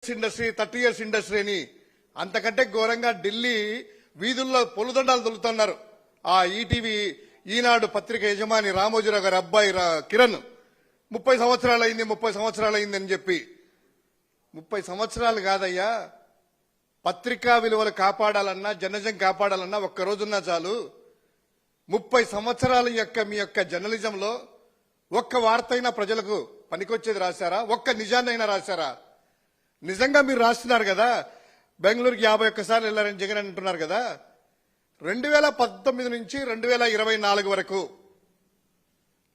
Industry 30 years industry అని అంతకంటే ఘోరంగా ఢిల్లీ వీధుల్లో పొలుదండాలు తొలుతున్నారు. ఆ ఈటీవీ ఈనాడు పత్రిక యజమాని రామోజీరావు గారి అబ్బాయి కిరణ్ 30 సంవత్సరాలు అయింది అని చెప్పి 30 సంవత్సరాలు కాదయ్యా. పత్రికా విలువలు కాపాడాలన్నా జర్నలిజం కాపాడాలన్నా ఒక్క రోజున్నా చాలు. 30 సంవత్సరాల మీ యొక్క జర్నలిజంలో ఒక్క వార్త అయినా ప్రజలకు పనికొచ్చేది రాశారా? ఒక్క నిజాన్నైనా రాశారా? నిజంగా మీరు రాస్తున్నారు కదా, బెంగళూరుకి 51 సార్లు వెళ్లారని జగన్ అంటున్నారు కదా. 2019 నుంచి 2024 వరకు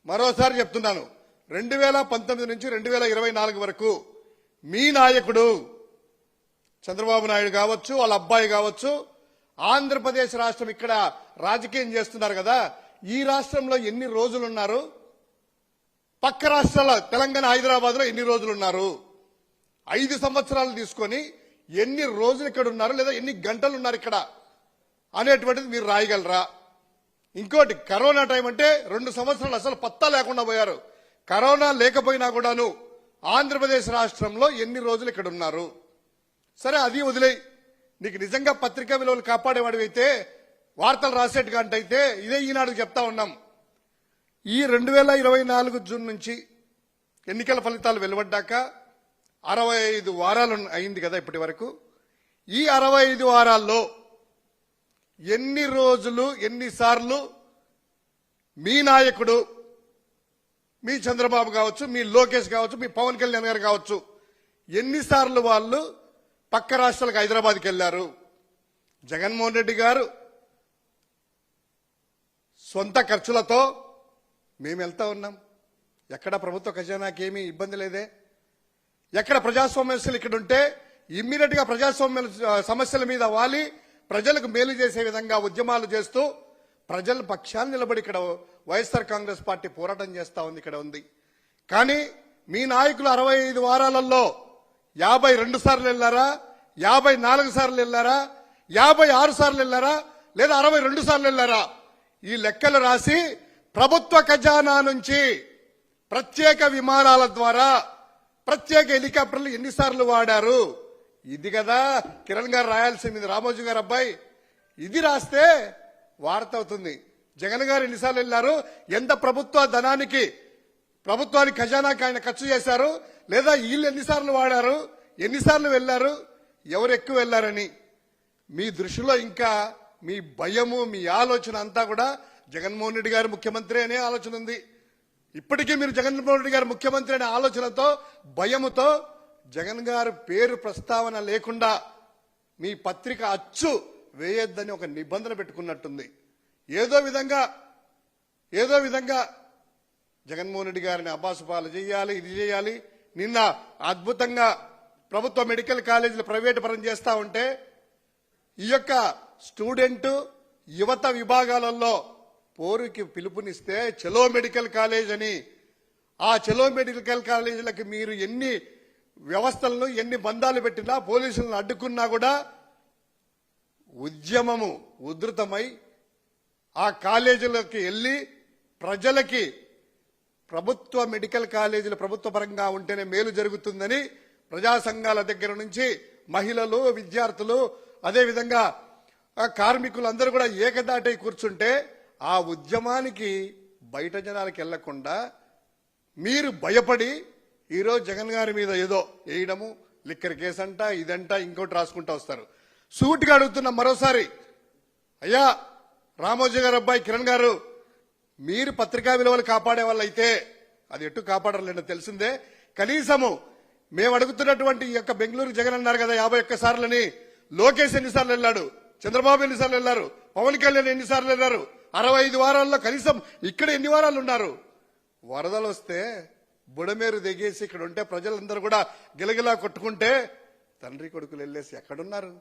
మరోసారి చెప్తున్నాను, 2019 నుంచి 2024 వరకు మీ నాయకుడు చంద్రబాబు నాయుడు కావచ్చు, వాళ్ళ అబ్బాయి కావచ్చు, ఆంధ్రప్రదేశ్ రాష్ట్రం ఇక్కడ రాజకీయం చేస్తున్నారు కదా, ఈ రాష్ట్రంలో ఎన్ని రోజులున్నారు? పక్క రాష్ట్రాల తెలంగాణ, హైదరాబాద్ లో ఎన్ని రోజులున్నారు? 5 సంవత్సరాలు తీసుకొని ఎన్ని రోజులు ఇక్కడ ఉన్నారు, లేదా ఎన్ని గంటలు ఉన్నారు ఇక్కడ అనేటువంటిది మీరు రాయగలరా? ఇంకోటి, కరోనా టైం అంటే 2 సంవత్సరాలు అసలు పత్తా లేకుండా పోయారు. కరోనా లేకపోయినా కూడాను ఆంధ్రప్రదేశ్ రాష్ట్రంలో ఎన్ని రోజులు ఇక్కడ ఉన్నారు? సరే, అది వదిలేయి. నీకు నిజంగా పత్రికా విలువలు కాపాడేవాడివైతే, వార్తలు రాసేట్టుగా అంటే ఇదే ఈనాడు చెప్తా ఉన్నాం. ఈ 2024 జూన్ నుంచి ఎన్నికల ఫలితాలు వెలువడ్డాక 65 వారాలు అయింది కదా ఇప్పటి వరకు. ఈ 65 వారాల్లో ఎన్ని రోజులు, ఎన్నిసార్లు మీ నాయకుడు, మీ చంద్రబాబు కావచ్చు, మీ లోకేష్ కావచ్చు, మీ పవన్ కళ్యాణ్ గారు కావచ్చు, ఎన్నిసార్లు వాళ్ళు పక్క రాష్ట్రాలకు హైదరాబాద్కి వెళ్లారు? జగన్మోహన్ రెడ్డి గారు సొంత ఖర్చులతో మేము వెళ్తా ఉన్నాం. ఎక్కడ ప్రభుత్వ ఖజానాకి ఏమీ ఇబ్బంది లేదే. ఎక్కడ ప్రజాస్వామ్య సమస్యలు ఇక్కడ ఉంటే ఇమ్మీడియట్ గా ప్రజాస్వామ్య సమస్యల మీద వాలి ప్రజలకు మేలు చేసే విధంగా ఉద్యమాలు చేస్తూ ప్రజల పక్షాన్ని నిలబడి ఇక్కడ వైఎస్ఆర్ కాంగ్రెస్ పార్టీ పోరాటం చేస్తా ఉంది, ఇక్కడ ఉంది. కానీ మీ నాయకులు 65 వారాలలో 52 సార్లు వెళ్లారా, 54 సార్లు వెళ్లారా, 56 సార్లు వెళ్లారా, లేదా 62 సార్లు వెళ్లారా? ఈ లెక్కలు రాసి ప్రభుత్వ ఖజానా నుంచి ప్రత్యేక విమానాల ద్వారా, ప్రత్యేక హెలికాప్టర్లు ఎన్నిసార్లు వాడారు? ఇది కదా కిరణ్ గారు రాయాల్సింది, రామోజీ గారు అబ్బాయి. ఇది రాస్తే వార్త అవుతుంది. జగన్ గారు ఎన్నిసార్లు వెళ్లారు, ఎంత ప్రభుత్వ ధనానికి, ప్రభుత్వానికి ఖజానాకి ఆయన ఖర్చు చేశారు, లేదా వీళ్ళు ఎన్నిసార్లు వాడారు, ఎన్నిసార్లు వెళ్లారు, ఎవరు ఎక్కువ వెళ్లారని మీ దృష్టిలో ఇంకా మీ భయము, మీ ఆలోచన అంతా కూడా జగన్మోహన్ రెడ్డి గారు ముఖ్యమంత్రి అనే ఆలోచన ఉంది. ఇప్పటికీ మీరు జగన్మోహన్ రెడ్డి గారు ముఖ్యమంత్రి అనే ఆలోచనతో, భయముతో జగన్ గారు పేరు ప్రస్తావన లేకుండా మీ పత్రిక అచ్చు వేయొద్దని ఒక నిబంధన పెట్టుకున్నట్టుంది. ఏదో విధంగా జగన్మోహన్ రెడ్డి గారిని అబాసుపాలు చేయాలి, ఇది చేయాలి. నిన్న అద్భుతంగా ప్రభుత్వ మెడికల్ కాలేజీలు ప్రైవేటు పరం చేస్తా ఉంటే ఈ యొక్క స్టూడెంట్ యువత విభాగాలలో పోరుకి పిలుపునిస్తే చలో మెడికల్ కాలేజ్ అని, ఆ చలో మెడికల్ కాలేజీలకు మీరు ఎన్ని వ్యవస్థలను, ఎన్ని బంధాలు పెట్టినా, పోలీసులను అడ్డుకున్నా కూడా ఉద్యమము ఉధృతమై ఆ కాలేజీలకు వెళ్లి ప్రజలకి ప్రభుత్వ మెడికల్ కాలేజీలు ప్రభుత్వ పరంగా ఉంటేనే మేలు జరుగుతుందని ప్రజా సంఘాల దగ్గర నుంచి మహిళలు, విద్యార్థులు, అదేవిధంగా కార్మికులందరూ కూడా ఏకదాటై కూర్చుంటే ఆ ఉద్యమానికి బయట జనాలకు వెళ్లకుండా మీరు భయపడి ఈరోజు జగన్ గారి మీద ఏదో వేయడము, లిక్కర్ కేసు అంట, ఇదంట, ఇంకోటి రాసుకుంటా వస్తారు. సూటిగా అడుగుతున్న మరోసారి, అయ్యా రామోజీ గారు అబ్బాయి కిరణ్ గారు, మీరు పత్రికా విలువలు కాపాడే వాళ్ళైతే, అది ఎటు కాపాడలేదో తెలిసిందే, కనీసము మేము అడుగుతున్నటువంటి ఈ యొక్క బెంగళూరు జగన్ అన్నారు కదా 51 సార్లని, లోకేష్ ఎన్నిసార్లు వెళ్లాడు, చంద్రబాబు ఎన్నిసార్లు వెళ్లారు, పవన్ కళ్యాణ్ ఎన్నిసార్లు వెళ్లారు? 65 వారాల్లో కనీసం ఇక్కడ ఎన్ని వారాలు ఉన్నారు? వరదలు వస్తే బుడమేరు దిగేసి ఇక్కడ ఉంటే ప్రజలందరూ కూడా గిలగిలా కొట్టుకుంటే తండ్రి కొడుకులు వెళ్ళేసి ఎక్కడున్నారు?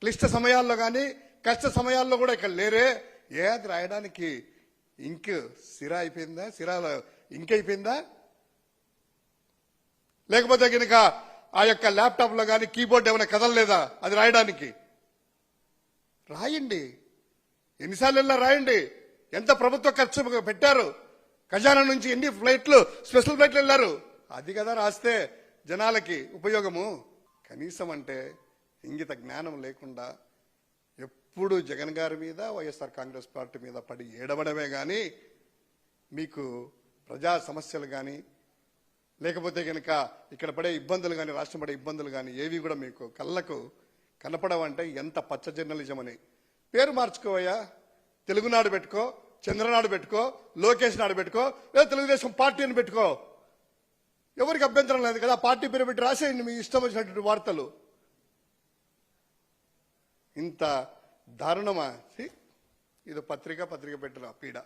క్లిష్ట సమయాల్లో కానీ కష్ట సమయాల్లో కూడా ఇక్కడ లేరే. అది రాయడానికి ఇంక్ సిరా అయిపోయిందా, సిరాలో ఇంక్ అయిపోయిందా? లేకపోతే కనుక ఆ యొక్క ల్యాప్టాప్ లో కానీ కీబోర్డ్ ఏమైనా కదలలేదా అది రాయడానికి? రాయండి, ఎన్నిసార్లు వెళ్ళా రాయండి. ఎంత ప్రభుత్వ ఖర్చు పెట్టారు, ఖజానా నుంచి ఎన్ని ఫ్లైట్లు, స్పెషల్ ఫ్లైట్లు వెళ్లారు, అది కదా రాస్తే జనాలకి ఉపయోగము. కనీసం అంటే ఇంగిత జ్ఞానం లేకుండా ఎప్పుడు జగన్ గారి మీద వైఎస్ఆర్ కాంగ్రెస్ పార్టీ మీద పడి ఏడవడమే కానీ మీకు ప్రజా సమస్యలు కానీ లేకపోతే కనుక ఇక్కడ పడే ఇబ్బందులు కానీ రాష్ట్రం పడే ఇబ్బందులు కానీ ఏవి కూడా మీకు కళ్ళకు కనపడవంటే ఎంత పచ్చ జర్నలిజం అని. పేరు మార్చుకోవయ్యా, తెలుగునాడు పెట్టుకో, చంద్రనాడు పెట్టుకో, లోకేష్ నాడు పెట్టుకో, లేదా తెలుగుదేశం పార్టీ అని పెట్టుకో. ఎవరికి అభ్యంతరం లేదు కదా, పార్టీ పేరు పెట్టి రాసేయండి మీ ఇష్టం వచ్చినటువంటి వార్తలు. ఇంత దారుణమా? ఇది పత్రిక పెట్టిన పీడ.